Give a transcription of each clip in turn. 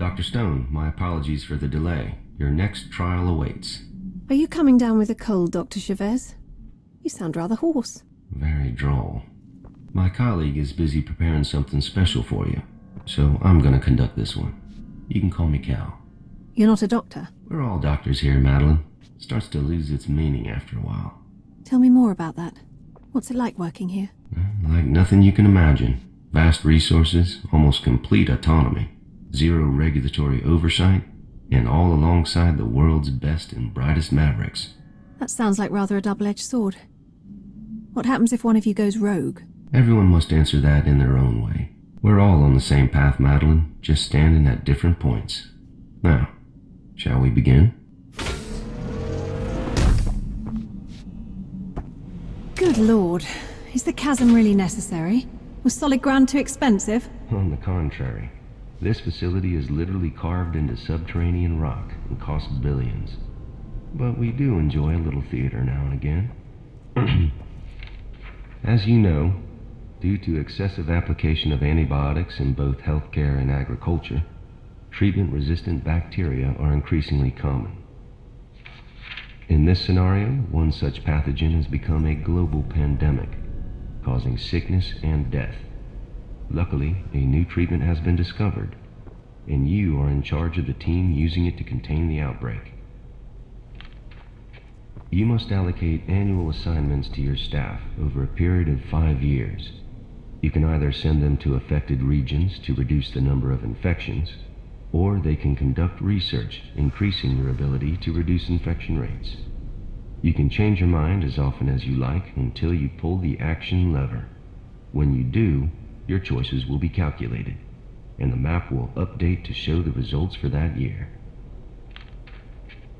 Dr. Stone, my apologies for the delay. Your next trial awaits. Are you coming down with a cold, Dr. Chavez? You sound rather hoarse. Very droll. My colleague is busy preparing something special for you, so I'm going to conduct this one. You can call me Cal. You're not a doctor? We're all doctors here, Madeline. It starts to lose its meaning after a while. Tell me more about that. What's it like working here? Like nothing you can imagine. Vast resources, almost complete autonomy, zero regulatory oversight, and all alongside the world's best and brightest mavericks. That sounds like rather a double-edged sword. What happens if one of you goes rogue? Everyone must answer that in their own way. We're all on the same path, Madeline, just standing at different points. Now, shall we begin? Good Lord. Is the chasm really necessary? Was solid ground too expensive? On the contrary. This facility is literally carved into subterranean rock and costs billions. But we do enjoy a little theater now and again. As you know, due to excessive application of antibiotics in both healthcare and agriculture, treatment-resistant bacteria are increasingly common. In this scenario, one such pathogen has become a global pandemic, causing sickness and death. Luckily, a new treatment has been discovered, and you are in charge of the team using it to contain the outbreak. You must allocate annual assignments to your staff over a period of 5 years. You can either send them to affected regions to reduce the number of infections, or they can conduct research, increasing your ability to reduce infection rates. You can change your mind as often as you like until you pull the action lever. When you do, your choices will be calculated, and the map will update to show the results for that year.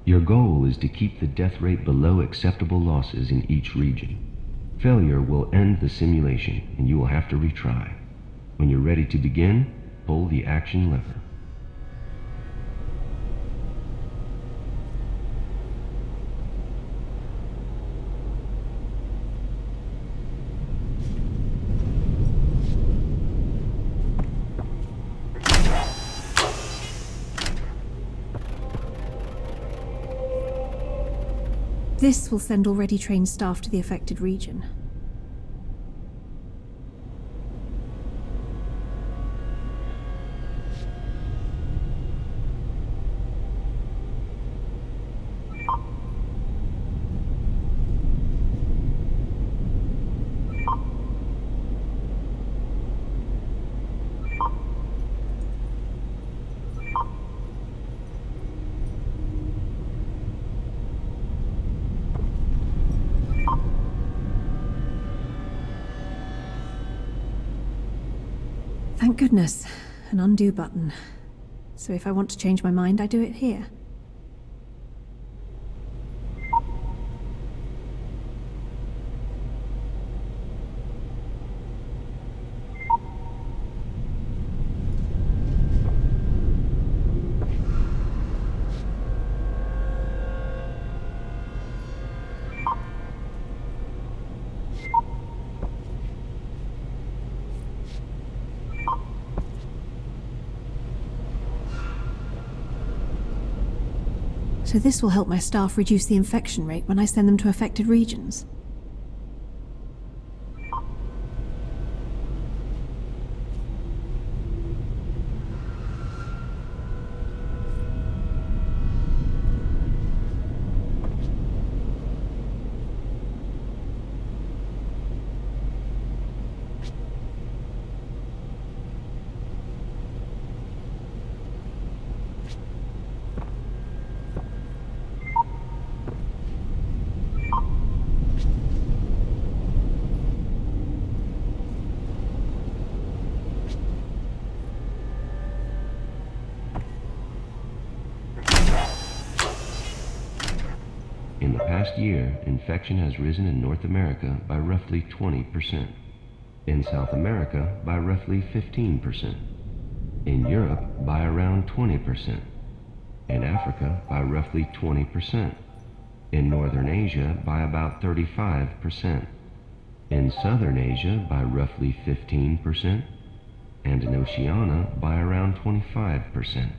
Your goal is to keep the death rate below acceptable losses in each region. Failure will end the simulation, and you will have to retry. When you're ready to begin, pull the action lever. This will send already trained staff to the affected region. Thank goodness, an undo button. So if I want to change my mind, I do it here. So this will help my staff reduce the infection rate when I send them to affected regions. In the past year, infection has risen in North America by roughly 20%, in South America by roughly 15%, in Europe by around 20%, in Africa by roughly 20%, in Northern Asia by about 35%, in Southern Asia by roughly 15%, and in Oceania by around 25%.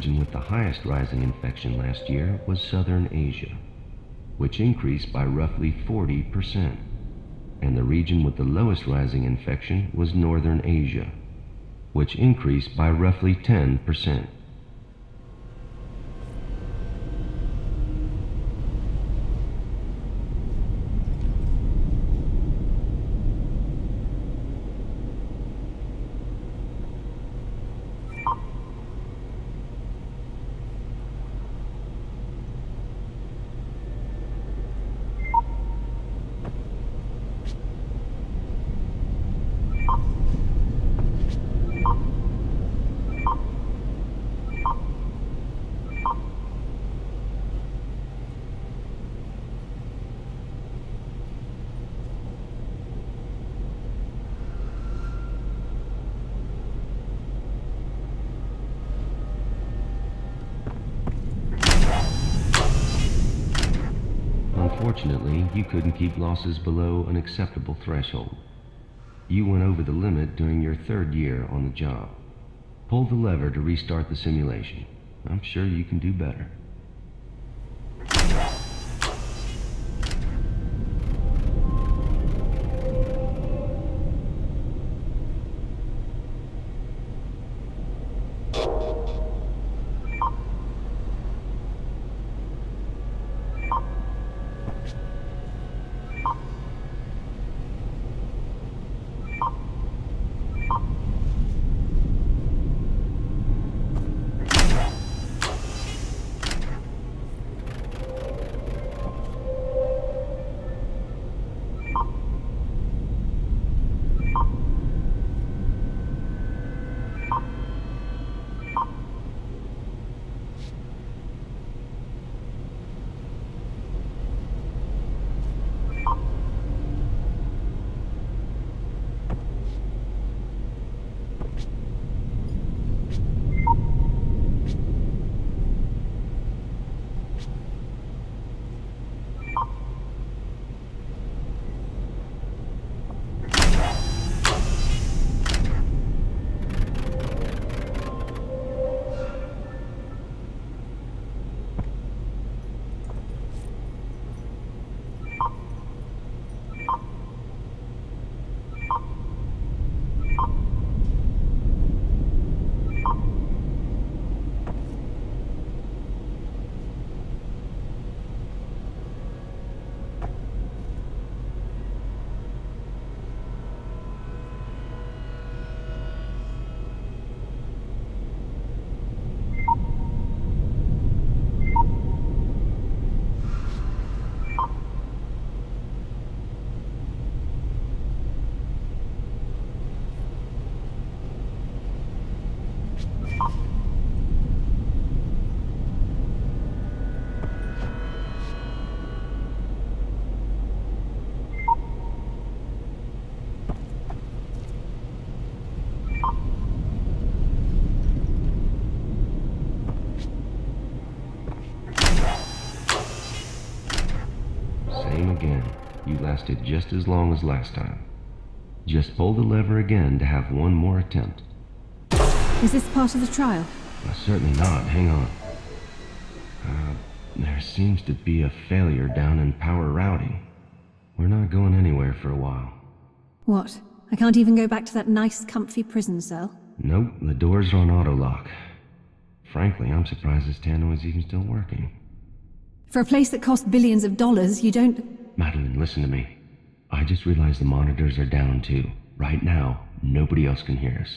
region with the highest rising infection last year was Southern Asia, which increased by roughly 40%. And the region with the lowest rising infection was Northern Asia, which increased by roughly 10%. Unfortunately, you couldn't keep losses below an acceptable threshold. You went over the limit during your 3rd year on the job. Pull the lever to restart the simulation. I'm sure you can do better. Again, you lasted just as long as last time. Just pull the lever again to have one more attempt. Is this part of the trial? Certainly not. Hang on. There seems to be a failure down in power routing. We're not going anywhere for a while. What? I can't even go back to that nice, comfy prison cell? Nope, the doors are on auto lock. Frankly, I'm surprised this tannoy is even still working. For a place that costs billions of dollars, you don't... Madeline, listen to me. I just realized the monitors are down too. Right now, nobody else can hear us.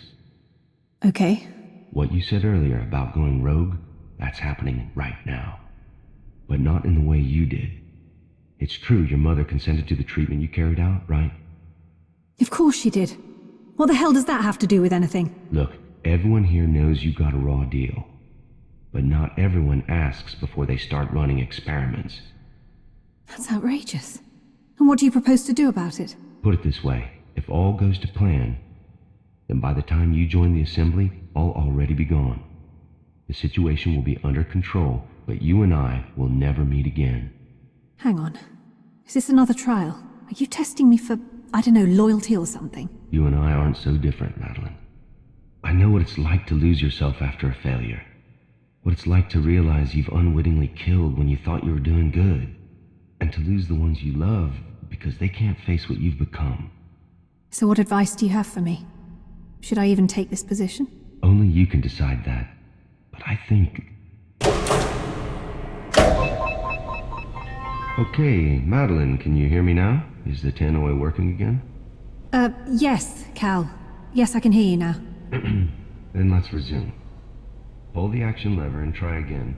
Okay. What you said earlier about going rogue, that's happening right now. But not in the way you did. It's true your mother consented to the treatment you carried out, right? Of course she did. What the hell does that have to do with anything? Look, everyone here knows you got a raw deal. But not everyone asks before they start running experiments. That's outrageous. And what do you propose to do about it? Put it this way, if all goes to plan, then by the time you join the assembly, I'll already be gone. The situation will be under control, but you and I will never meet again. Hang on. Is this another trial? Are you testing me for, I don't know, loyalty or something? You and I aren't so different, Madeline. I know what it's like to lose yourself after a failure. What it's like to realize you've unwittingly killed when you thought you were doing good, and to lose the ones you love because they can't face what you've become. So what advice do you have for me? Should I even take this position? Only you can decide that. But I think... Okay, Madeline, can you hear me now? Is the tannoy working again? Yes, Cal. Yes, I can hear you now. Then let's resume. Pull the action lever and try again.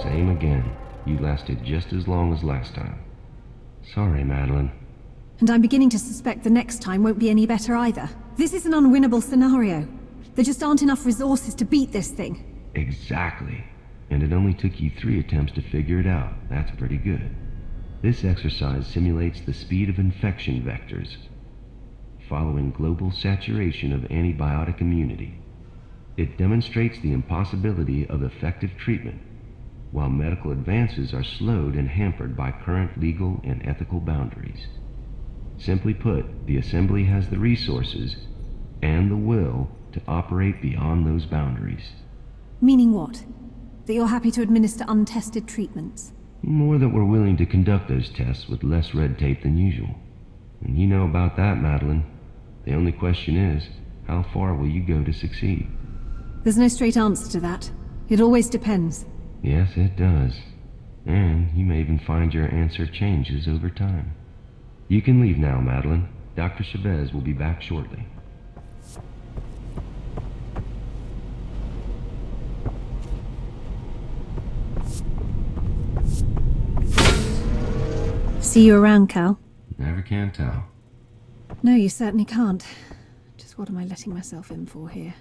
Same again. You lasted just as long as last time. Sorry, Madeline. And I'm beginning to suspect the next time won't be any better either. This is an unwinnable scenario. There just aren't enough resources to beat this thing. Exactly. And it only took you 3 attempts to figure it out. That's pretty good. This exercise simulates the speed of infection vectors, following global saturation of antibiotic immunity. It demonstrates the impossibility of effective treatment, while medical advances are slowed and hampered by current legal and ethical boundaries. Simply put, the Assembly has the resources and the will to operate beyond those boundaries. Meaning what? That you're happy to administer untested treatments? More that we're willing to conduct those tests with less red tape than usual. And you know about that, Madeline. The only question is, how far will you go to succeed? There's no straight answer to that. It always depends. Yes, it does. And you may even find your answer changes over time. You can leave now, Madeline. Dr. Chavez will be back shortly. See you around, Cal. Never can tell. No, you certainly can't. Just what am I letting myself in for here?